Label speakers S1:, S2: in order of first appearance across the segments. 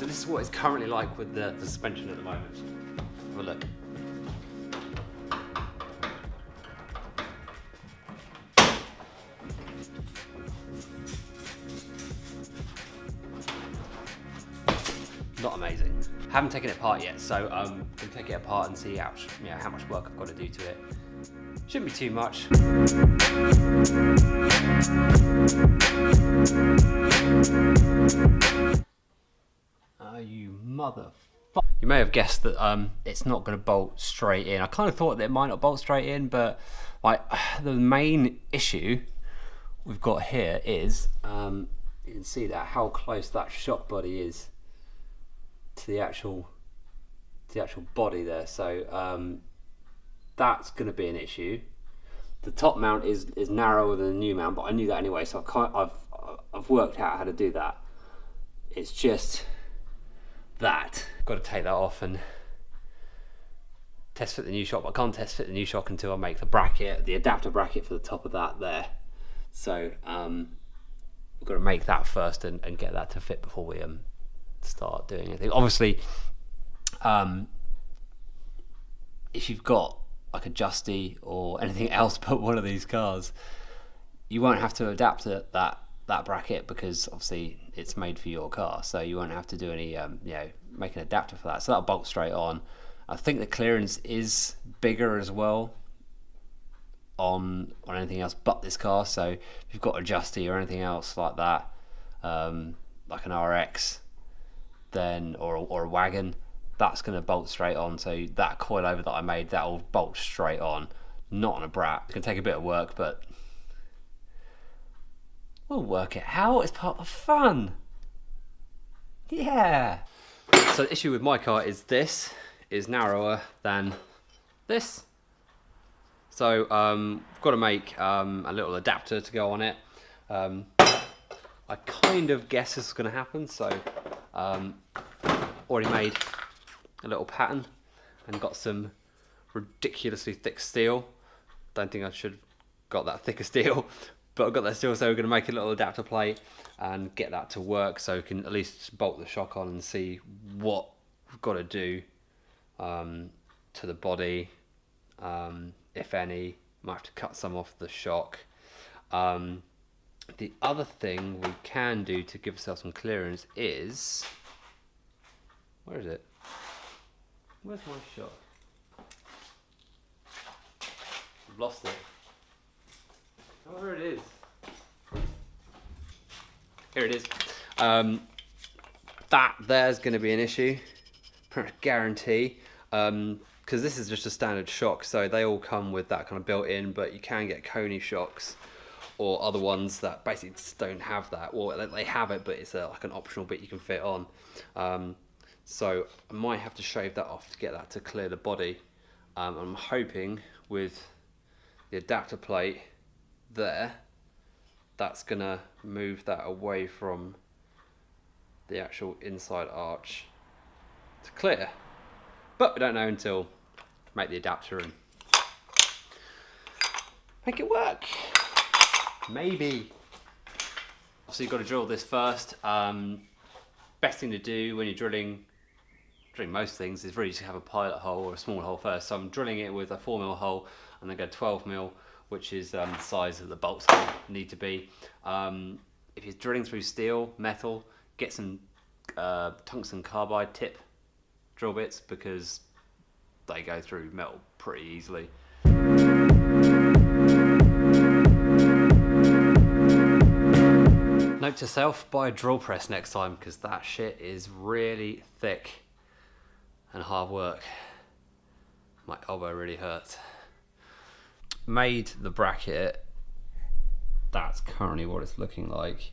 S1: So this is what it's currently like with the suspension at the moment. Have a look. Not amazing. Haven't taken it apart yet, so I'm gonna take it apart and see how much work I've got to do to it. Shouldn't be too much. Oh, you mother. You may have guessed that it's not going to bolt straight in. I kind of thought that it might not bolt straight in, but like the main issue we've got here is you can see that how close that shock body is to the actual body there. So that's going to be an issue. The top mount is narrower than the new mount, but I knew that anyway, so I've worked out how to do that. It's just that. Got to take that off and test fit the new shock, but I can't test fit the new shock until I make the bracket, the adapter bracket for the top of that there. So we've got to make that first and get that to fit before we start doing anything. Obviously, if you've got like a Justy or anything else but one of these cars, you won't have to adapt that bracket, because obviously it's made for your car, so you won't have to do any make an adapter for that, so that'll bolt straight on. I think the clearance is bigger as well on anything else but this car, so if you've got a Justy or anything else like that, like an RX then or a wagon, that's going to bolt straight on. So that coilover that I made, that will bolt straight on, not on a Brat. It's going to take a bit of work, but we'll work it out. It's part of the fun. Yeah. So the issue with my car is this is narrower than this. So I've got to make a little adapter to go on it. I kind of guess this is going to happen, so already made a little pattern and got some ridiculously thick steel. Don't think I should have got that thicker steel, but I've got that steel, so we're going to make a little adapter plate and get that to work so we can at least bolt the shock on and see what we've got to do to the body, if any. Might have to cut some off the shock. The other thing we can do to give ourselves some clearance is, where is it? Where's my shot? I've lost it. Oh, there it is. Here it is. That there's going to be an issue, pretty much guarantee, because this is just a standard shock, so they all come with that kind of built-in, but you can get Coney shocks or other ones that basically just don't have that, or they have it, but it's like an optional bit you can fit on. So I might have to shave that off to get that to clear the body. I'm hoping with the adapter plate there, that's gonna move that away from the actual inside arch to clear. But we don't know until make the adapter and make it work. Maybe. Obviously you've got to drill this first. Best thing to do when you're drilling most things is really just have a pilot hole or a small hole first. So I'm drilling it with a 4mm hole and then go 12mm, which is the size that the bolts need to be. If you're drilling through steel, metal, get some tungsten carbide tip drill bits, because they go through metal pretty easily. Note to self, buy a drill press next time, because that shit is really thick and hard work. My elbow really hurts. Made the bracket. That's currently what it's looking like.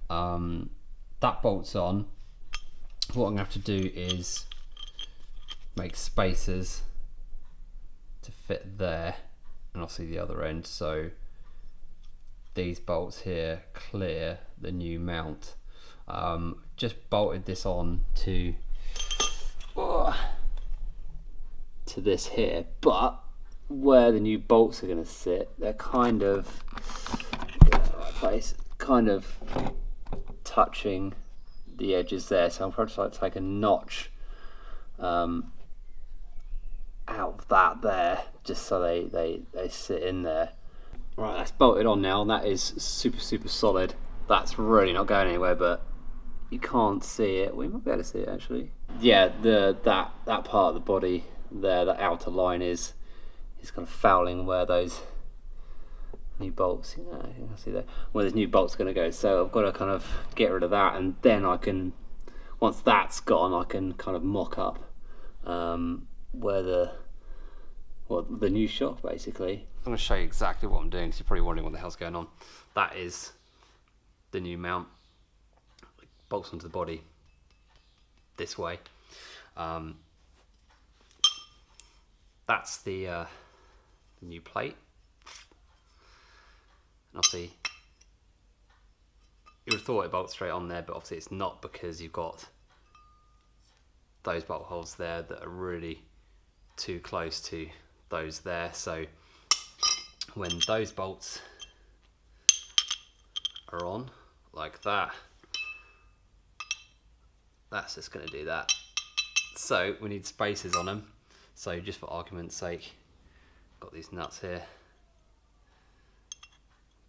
S1: That bolts on. What I'm going to have to do is make spacers to fit there, and obviously the other end, so these bolts here clear the new mount. Just bolted this on to this here, but where the new bolts are going to sit, they're kind of, get that right place, kind of touching
S2: the edges there, so I'm probably trying to take a notch out of that there, just so they sit in there. Right, that's bolted on now, and that is super solid. That's really not going anywhere, but you can't see it. We might be able to see it actually. Yeah, that part of the body there, that outer line is kind of fouling where those new bolts, you can see there, where those new bolts are going to go. So I've got to kind of get rid of that, and then I can, once that's gone, I can kind of mock up where the new shock basically. I'm going to show you exactly what I'm doing, because you're probably wondering what the hell's going on. That is the new mount. It bolts onto the body this way. That's the new plate. And obviously, you would have thought it bolts straight on there, but obviously it's not, because you've got those bolt holes there that are really too close to those there. So when those bolts are on like that, that's just going to do that. So we need spacers on them. So just for argument's sake, got these nuts here,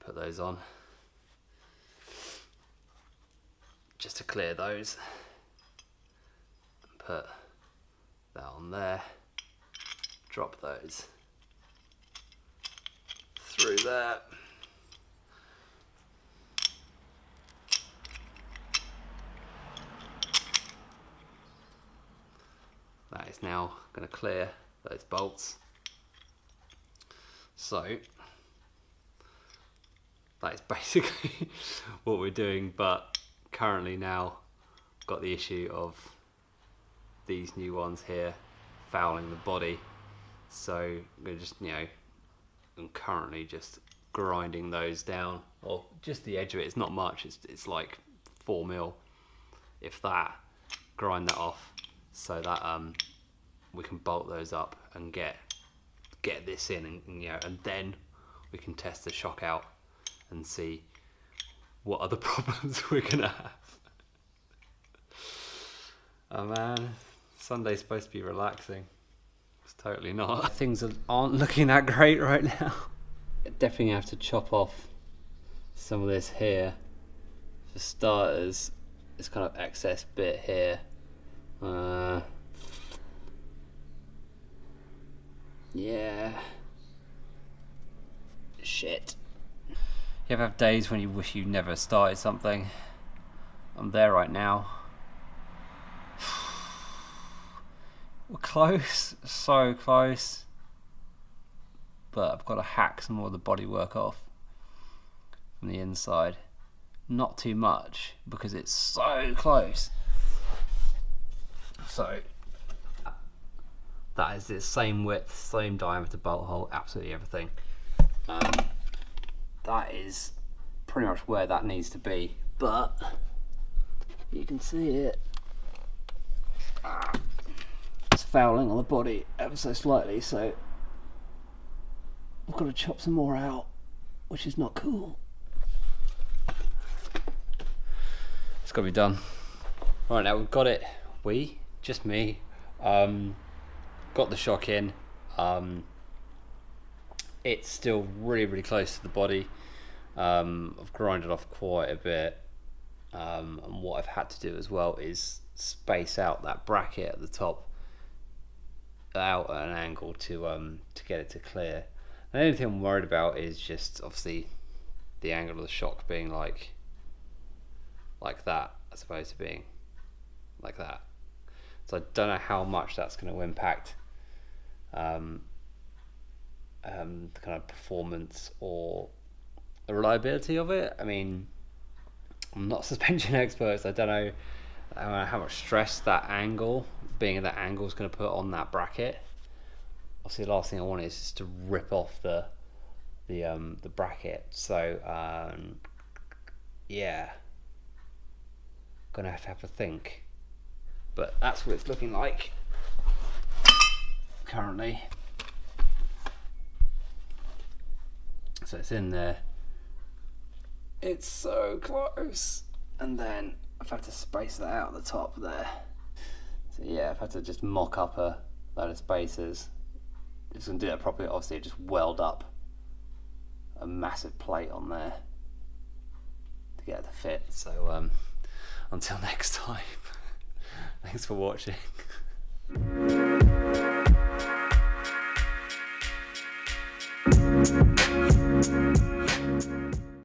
S2: put those on just to clear those, and put that on there, drop those through there. That is now going to clear those bolts. So that is basically what we're doing, but currently now got the issue of these new ones here fouling the body. So I'm going to just, I'm currently just grinding those down, or just the edge of it. It's not much, it's like 4 mil, if that. Grind that off so that we can bolt those up and get this in, and then we can test the shock out and see what other problems we're gonna have. Oh man, Sunday's supposed to be relaxing. It's totally not. Things aren't looking that great right now. Definitely have to chop off some of this here. For starters, this kind of excess bit here. Yeah. Shit. You ever have days when you wish you never started something? I'm there right now. We're close, so close. But I've got to hack some more of the bodywork off from the inside. Not too much, because it's so close. So that is the same width, same diameter bolt hole, absolutely everything. That is pretty much where that needs to be, but you can see it. It's fouling on the body ever so slightly, so I've got to chop some more out, which is not cool. It's got to be done. Right, now we've got it. Just me. Got the shock in. It's still really close to the body. I've grinded off quite a bit, and what I've had to do as well is space out that bracket at the top out at an angle to get it to clear. And the only thing I'm worried about is just obviously the angle of the shock being like that, as opposed to being like that. So I don't know how much that's going to impact the kind of performance or the reliability of it. I mean, I'm not a suspension expert, so I don't know how much stress that angle, being at that angle, is going to put on that bracket. Obviously, the last thing I want is just to rip off the bracket. So yeah, gonna have to think. But that's what it's looking like currently. So it's in there. It's so close. And then I've had to space that out at the top there. So yeah, I've had to just mock up a load of spacers. If it's going to do that properly, obviously just weld up a massive plate on there to get it to fit. So until next time, thanks for watching.